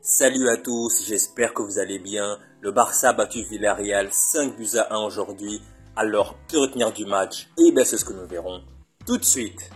Salut à tous, j'espère que vous allez bien. Le Barça a battu Villarreal 5 buts à 1 aujourd'hui. Alors, que retenir du match? Eh bien, c'est ce que nous verrons tout de suite.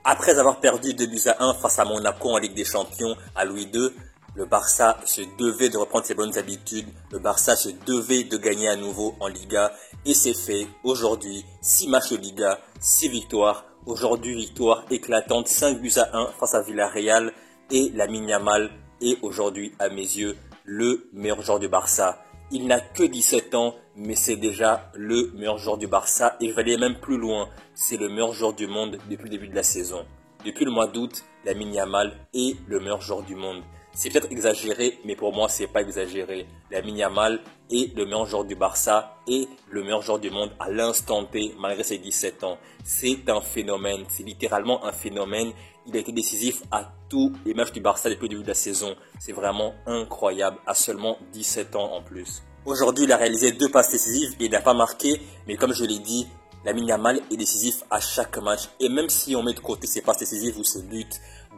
Après avoir perdu 2 buts à 1 face à Monaco en Ligue des Champions à Louis II, le Barça se devait de reprendre ses bonnes habitudes. Le Barça se devait de gagner à nouveau en Liga. Et c'est fait aujourd'hui. 6 matchs de Liga, 6 victoires. Aujourd'hui, victoire éclatante, 5 buts à 1 face à Villarreal. Et Lamine Yamal est aujourd'hui, à mes yeux, le meilleur joueur du Barça. Il n'a que 17 ans, mais c'est déjà le meilleur joueur du Barça. Et je vais aller même plus loin. C'est le meilleur joueur du monde depuis le début de la saison. Depuis le mois d'août, Lamine Yamal est le meilleur joueur du monde. C'est peut-être exagéré, mais pour moi, c'est pas exagéré. Lamine Yamal est le meilleur joueur du Barça et le meilleur joueur du monde à l'instant T, malgré ses 17 ans. C'est un phénomène, c'est littéralement un phénomène. Il a été décisif à tous les matchs du Barça depuis le début de la saison. C'est vraiment incroyable, à seulement 17 ans en plus. Aujourd'hui, il a réalisé 2 passes décisives et il n'a pas marqué, mais comme je l'ai dit, Lamine Yamal est décisif à chaque match. Et même si on met de côté ses passes décisives ou ses buts,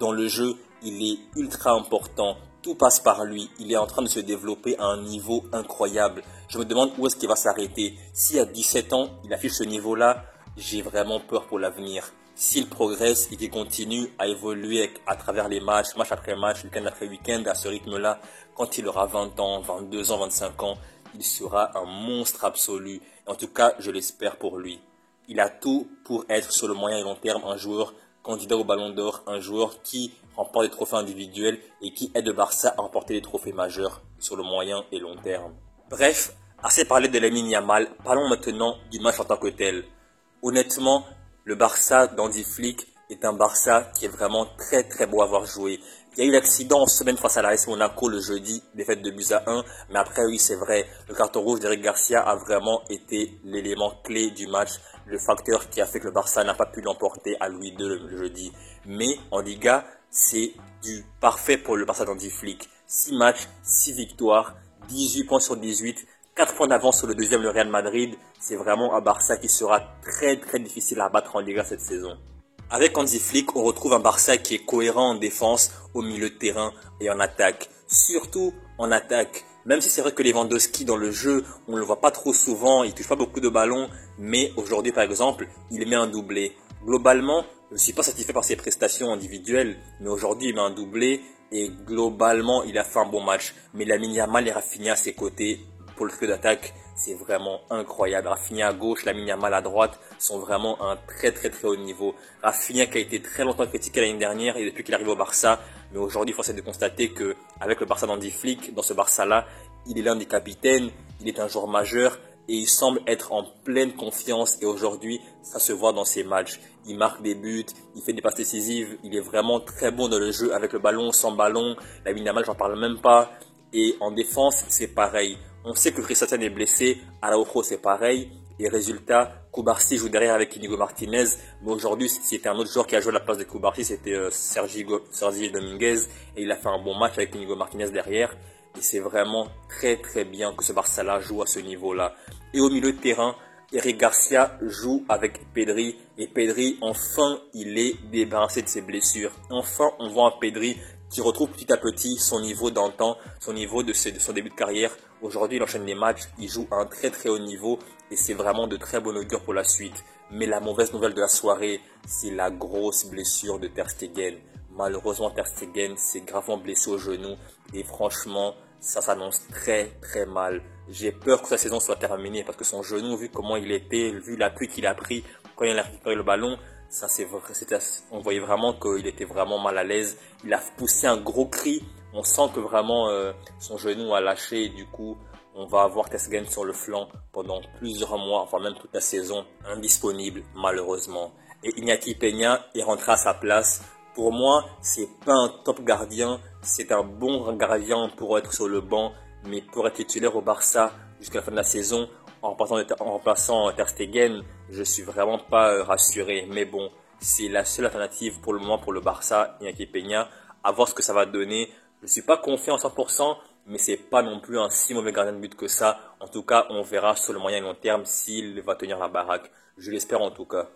dans le jeu, il est ultra important. Tout passe par lui. Il est en train de se développer à un niveau incroyable. Je me demande où est-ce qu'il va s'arrêter. Si à 17 ans, il affiche ce niveau-là, j'ai vraiment peur pour l'avenir. S'il progresse et qu'il continue à évoluer à travers les match après match, week-end après week-end, à ce rythme-là, quand il aura 20 ans, 22 ans, 25 ans, il sera un monstre absolu. En tout cas, je l'espère pour lui. Il a tout pour être sur le moyen et long terme un joueur candidat au Ballon d'Or, un joueur qui remporte des trophées individuels et qui aide le Barça à remporter des trophées majeurs sur le moyen et long terme. Bref, assez parlé de Lamine Yamal, parlons maintenant du match en tant que tel. Honnêtement, le Barça d'Hansi Flick est un Barça qui est vraiment très beau à voir jouer. Il y a eu l'accident en semaine face à l'AS Monaco le jeudi, défaite de 2 buts à 1. Mais après, oui, c'est vrai, le carton rouge d'Eric Garcia a vraiment été l'élément clé du match. Le facteur qui a fait que le Barça n'a pas pu l'emporter à Louis II le jeudi. Mais en Liga, c'est du parfait pour le Barça d'Hansi Flick. 6 matchs, 6 victoires, 18 points sur 18. 4 points d'avance sur le deuxième, le Real Madrid. C'est vraiment un Barça qui sera très difficile à battre en Liga cette saison. Avec Hansi Flick, on retrouve un Barça qui est cohérent en défense, au milieu de terrain et en attaque. Surtout en attaque. Même si c'est vrai que Lewandowski dans le jeu, on ne le voit pas trop souvent, il touche pas beaucoup de ballons. Mais aujourd'hui par exemple, il met un doublé. Globalement, je ne suis pas satisfait par ses prestations individuelles. Mais aujourd'hui, il met un doublé et globalement, il a fait un bon match. Mais Lamine Yamal et Rafinha à ses côtés, pour le trio d'attaque, c'est vraiment incroyable. Rafinha à gauche, Lamine Yamal à droite sont vraiment à un très haut niveau. Rafinha qui a été très longtemps critiqué l'année dernière et depuis qu'il arrive au Barça, mais aujourd'hui il faut essayer de constater que avec le Barça d'Hansi Flick, dans ce Barça-là, il est l'un des capitaines, il est un joueur majeur et il semble être en pleine confiance et aujourd'hui ça se voit dans ses matchs. Il marque des buts, il fait des passes décisives, il est vraiment très bon dans le jeu avec le ballon, sans ballon. Lamine Yamal, j'en parle même pas. Et en défense, c'est pareil. On sait que Christensen est blessé, Araujo c'est pareil. Et résultat, Cubarsí joue derrière avec Inigo Martinez. Mais aujourd'hui, c'était un autre joueur qui a joué à la place de Cubarsí, c'était Sergi Dominguez. Et il a fait un bon match avec Inigo Martinez derrière. Et c'est vraiment très bien que ce Barça-là joue à ce niveau-là. Et au milieu de terrain, Eric Garcia joue avec Pedri. Et Pedri, enfin, il est débarrassé de ses blessures. Enfin, on voit un Pedri qui retrouve petit à petit son niveau d'antan, son niveau de son début de carrière. Aujourd'hui, il enchaîne les matchs, il joue à un très haut niveau et c'est vraiment de très bon augure pour la suite. Mais la mauvaise nouvelle de la soirée, c'est la grosse blessure de Ter Stegen. Malheureusement, Ter Stegen s'est gravement blessé au genou et franchement, ça s'annonce très mal. J'ai peur que sa saison soit terminée parce que son genou, vu comment il était, vu l'appui qu'il a pris quand il a récupéré le ballon, ça on voyait vraiment qu'il était vraiment mal à l'aise. Il a poussé un gros cri. On sent que vraiment son genou a lâché. Et du coup, on va avoir Ter Stegen sur le flanc pendant plusieurs mois, enfin même toute la saison, indisponible malheureusement. Et Iñaki Peña est rentré à sa place. Pour moi, c'est pas un top gardien. C'est un bon gardien pour être sur le banc, mais pour être titulaire au Barça jusqu'à la fin de la saison, en remplaçant Ter Stegen, je suis vraiment pas rassuré. Mais bon, c'est la seule alternative pour le moment pour le Barça, Iñaki Peña. À voir ce que ça va donner. Je suis pas confiant à 100%, mais c'est pas non plus un si mauvais gardien de but que ça. En tout cas, on verra sur le moyen et long terme s'il va tenir la baraque. Je l'espère en tout cas.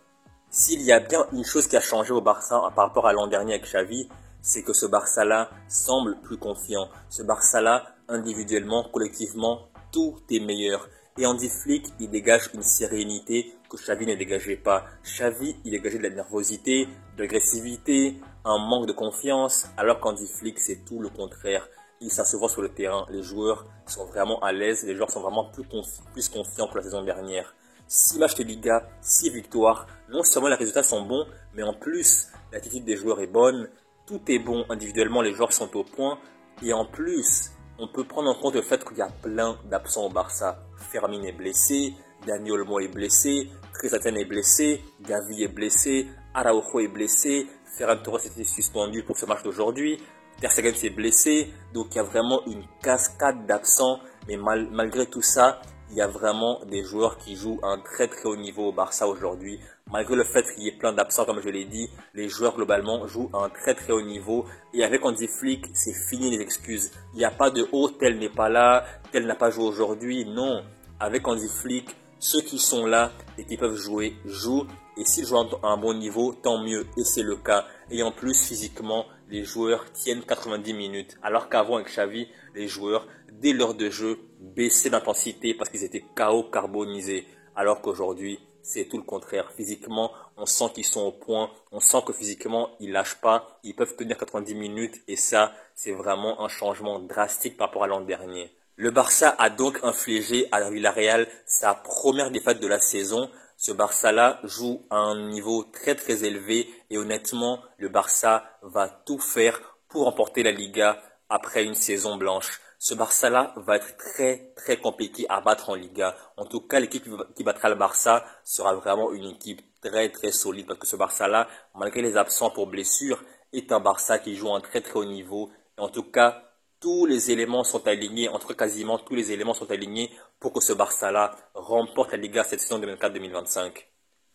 S'il y a bien une chose qui a changé au Barça par rapport à l'an dernier avec Xavi, c'est que ce Barça-là semble plus confiant. Ce Barça-là, individuellement, collectivement, tout est meilleur. Et Hansi Flick, il dégage une sérénité que Xavi ne dégageait pas. Xavi, il dégageait de la nervosité, de l'agressivité, un manque de confiance, alors qu'Hansi Flick, c'est tout le contraire. Il s'assoit sur le terrain, les joueurs sont vraiment à l'aise, les joueurs sont vraiment plus confiants que la saison dernière. 6 matchs de Liga, 6 victoires, non seulement les résultats sont bons, mais en plus, l'attitude des joueurs est bonne, tout est bon individuellement, les joueurs sont au point, et en plus, on peut prendre en compte le fait qu'il y a plein d'absents au Barça. Fermin est blessé, Dani Olmo est blessé, Tristan est blessé, Gavi est blessé, Araujo est blessé, Ferran Torres était suspendu pour ce match d'aujourd'hui, Ter Stegen s'est blessé, donc il y a vraiment une cascade d'absents, mais malgré tout ça, il y a vraiment des joueurs qui jouent à un très très haut niveau au Barça aujourd'hui. Malgré le fait qu'il y ait plein d'absents, comme je l'ai dit, les joueurs globalement jouent à un très très haut niveau. Et avec Hansi Flick, c'est fini les excuses. Il n'y a pas de « oh, tel n'est pas là, tel n'a pas joué aujourd'hui ». Non, avec Hansi Flick, ceux qui sont là et qui peuvent jouer, jouent. Et s'ils jouent à un bon niveau, tant mieux. Et c'est le cas. Et en plus, physiquement, les joueurs tiennent 90 minutes. Alors qu'avant, avec Xavi, les joueurs, dès l'heure de jeu, baissaient d'intensité parce qu'ils étaient KO carbonisés. Alors qu'aujourd'hui, c'est tout le contraire. Physiquement, on sent qu'ils sont au point. On sent que physiquement, ils lâchent pas. Ils peuvent tenir 90 minutes. Et ça, c'est vraiment un changement drastique par rapport à l'an dernier. Le Barça a donc infligé à Villarreal sa première défaite de la saison. Ce Barça-là joue à un niveau très très élevé et honnêtement, le Barça va tout faire pour remporter la Liga après une saison blanche. Ce Barça-là va être très très compliqué à battre en Liga. En tout cas, l'équipe qui battra le Barça sera vraiment une équipe très très solide parce que ce Barça-là, malgré les absents pour blessure, est un Barça qui joue à un très très haut niveau. Et en tout cas, tous les éléments sont alignés, entre quasiment tous les éléments sont alignés pour que ce Barça-là remporte la Liga cette saison 2024-2025.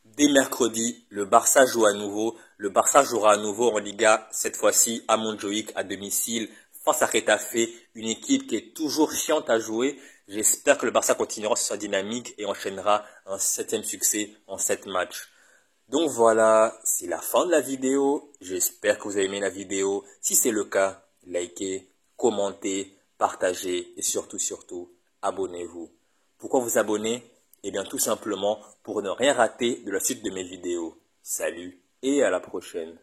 Dès mercredi, le Barça joue à nouveau. Le Barça jouera à nouveau en Liga, cette fois-ci à Montjuïc, à domicile, face à Getafe, une équipe qui est toujours chiante à jouer. J'espère que le Barça continuera sur sa dynamique et enchaînera un 7e succès en 7 matchs. Donc voilà, c'est la fin de la vidéo. J'espère que vous avez aimé la vidéo. Si c'est le cas, likez, commentez, partagez et surtout, abonnez-vous. Pourquoi vous abonner? Eh bien tout simplement pour ne rien rater de la suite de mes vidéos. Salut et à la prochaine.